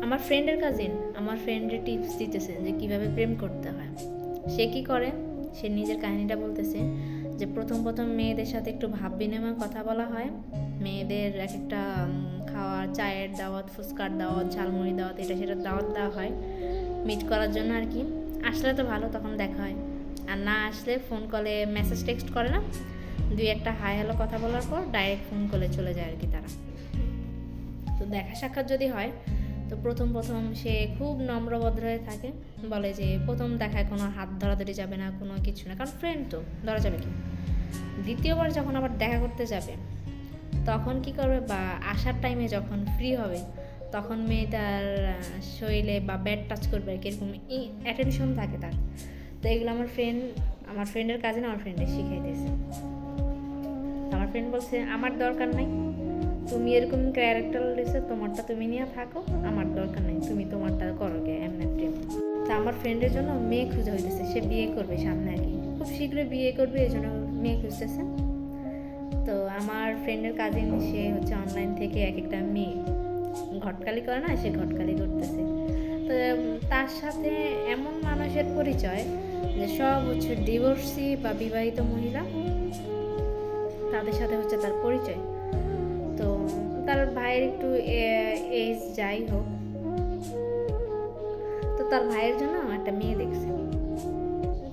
আমার ফ্রেন্ডের কাজিন আমার ফ্রেন্ডের টিপস দিতেছে যে কীভাবে প্রেম করতে হয়। সে কি করে, সে নিজের কাহিনীটা বলতেছে যে প্রথম প্রথম মেয়েদের সাথে একটু ভাব বিনিময় কথা বলা হয়। মেয়েদের এক একটা খাওয়ার চায়ের দাওয়াত, ফুচকার দাওয়াত, ঝালমুড়ি দাওয়াত, এটা সেটা দাওয়াত দেওয়া হয় মিট করার জন্য আর কি। আসলে তো ভালো, তখন দেখা হয়। আর না আসলে ফোন কলে মেসেজ টেক্সট করে না, দুই একটা হাই হ্যালো কথা বলার পর ডাইরেক্ট ফোন কলে চলে যায় আর কি তারা। তো দেখা সাক্ষাৎ যদি হয় তো প্রথম প্রথম সে খুব নম্রভদ্র হয়ে থাকে, বলে যে প্রথম দেখায় কোনো হাত ধরাধরি যাবে না, কোনো কিছু না, কারণ ফ্রেন্ড তো ধরা যাবে কি। দ্বিতীয়বার যখন আবার দেখা করতে যাবে তখন কি করবে, বা আসার টাইমে যখন ফ্রি হবে তখন মেয়েটার শরীরে বা ব্যাড টাচ করবে আর কি, এরকম অ্যাটেনশন থাকে তার। তো এগুলো আমার ফ্রেন্ডের কাজিন আমার ফ্রেন্ডে শিখাইতেছে। আমার ফ্রেন্ড বলছে আমার দরকার নাই, তুমি এরকম ক্যারেক্টার রয়েছে, তোমারটা তুমি নিয়ে থাকো, আমার দরকার নেই, তুমি তোমারটা করো গে এমনি প্রেম। তা আমার ফ্রেন্ডের জন্য মেয়ে খুঁজে হইতেছে, সে বিয়ে করবে সামনে আর কি, খুব শীঘ্রই বিয়ে করবে, এই জন্য মেয়ে খুঁজতেছে। তো আমার ফ্রেন্ডের কাজিন সে হচ্ছে অনলাইন থেকে এক একটা মেয়ে ঘটকালি করে না, সে ঘটকালি করতেছে। তো তার সাথে এমন মানুষের পরিচয় যে সব হচ্ছে ডিভোর্সি বা বিবাহিত মহিলা, তাদের সাথে হচ্ছে তার পরিচয়। তো তার ভাইয়ের একটু এজ যাই হোক, তো তার ভাইয়ের জন্য একটা মেয়ে দেখছে,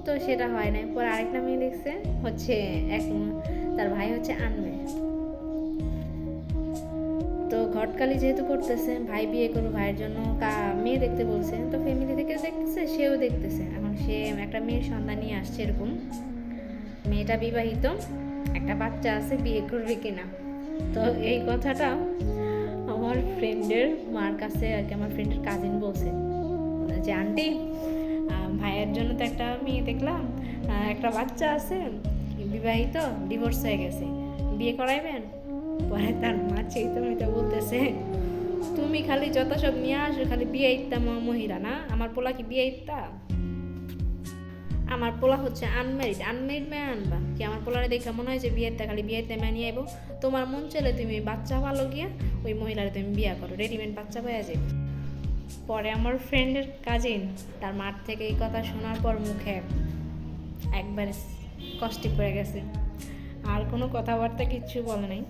তো সেটা হয় না, পরে আরেকটা মেয়ে দেখছে হচ্ছে তার ভাই হচ্ছে আনবে। তো ঘটকালি যেহেতু করতেছে, ভাই বিয়ে করবে, ভাইয়ের জন্য মেয়ে দেখতে বলছে, তো ফ্যামিলি থেকে দেখতেছে, সেও দেখতেছে। এখন সে একটা মেয়ের সন্ধান নিয়ে আসছে এরকম, মেয়েটা বিবাহিত, একটা বাচ্চা আছে, বিয়ে করবে কিনা। তো এই কথাটা আমার ফ্রেন্ডের মার কাছে আর কি, আমার ফ্রেন্ডের কাজিন বলছে যে আন্টি, ভাইয়ের জন্য তো একটা মেয়ে দেখলাম, একটা বাচ্চা আছে, বিবাহিত, ডিভোর্স হয়ে গেছে, বিয়ে করাইবেন? পরে তার মা চেয়ে বলতেছে, তুমি খালি যত সব নিয়ে আসো, খালি বিয়ে ইত্যা মহিলা না, আমার পোলা কি বিয়ে ইত্যা? আমার পোলা হচ্ছে আনমেরিড মেয়ে আনবা কি? আমার পোলারে দেখে মনে হয় যে বিয়েতে খালি বিয়েতে মেয়ে নিয়ে আইবো, তোমার মন চলে তুমি বাচ্চা ভালো গিয়া ওই মহিলারে তুমি বিয়ে করো, রেডিমেড বাচ্চা পাওয়া যায়। পরে আমার ফ্রেন্ডের কাজিন তার মার থেকে এই কথা শোনার পর মুখে একবারে কষ্টে পড়ে গেছে, আর কোনো কথাবার্তা কিচ্ছু বলে নাই,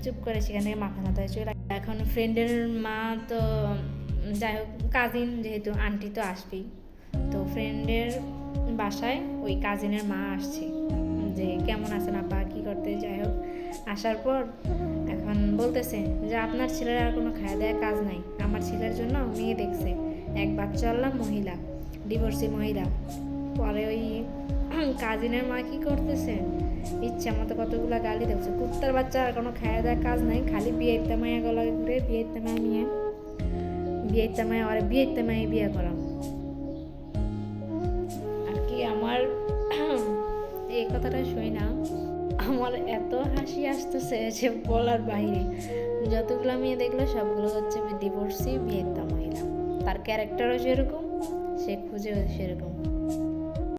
চুপ করে সেখান থেকে মাথায় চলে। এখন ফ্রেন্ডের মা তো যাই হোক, কাজিন যেহেতু আন্টি তো আসবেই, তো ফ্রেন্ডের বাসায় ওই কাজিনের মা আসছে যে কেমন আছেন আপা, কী করতে, যাই হোক আসার পর এখন বলতেছে যে আপনার ছেলের আর কোনো খাওয়া দেওয়া কাজ নাই, আমার ছেলের জন্য মেয়ে দেখছে, এক বাচ্চাওয়ালা মহিলা, ডিভোর্সি মহিলা। পরে ওই কাজিনের মা কি করতেছে, ইচ্ছা মতো কতগুলা গালি দিচ্ছে, কুত্তার বাচ্চা আর কোনো খাওয়া দেওয়া কাজ নাই, খালি বিয়ে ইত্তামাইয়া গলা করে বিয়ে ইত্তামাইয়া নিয়ে বিয়ে ইত্তামাইয়া আর বিয়ে ইত্তামাইয়া বিয়ে করা আর কি। আমার এই কথাটা শুই না, আমার এত হাসি আসতেছে যে বলার বাইরে। যতগুলো মেয়ে দেখলো সবগুলো হচ্ছে ডিভোর্সি বিয়ে ইত্তা মহিলা, তার ক্যারেক্টারও সেরকম, সে খুঁজেও সেরকম।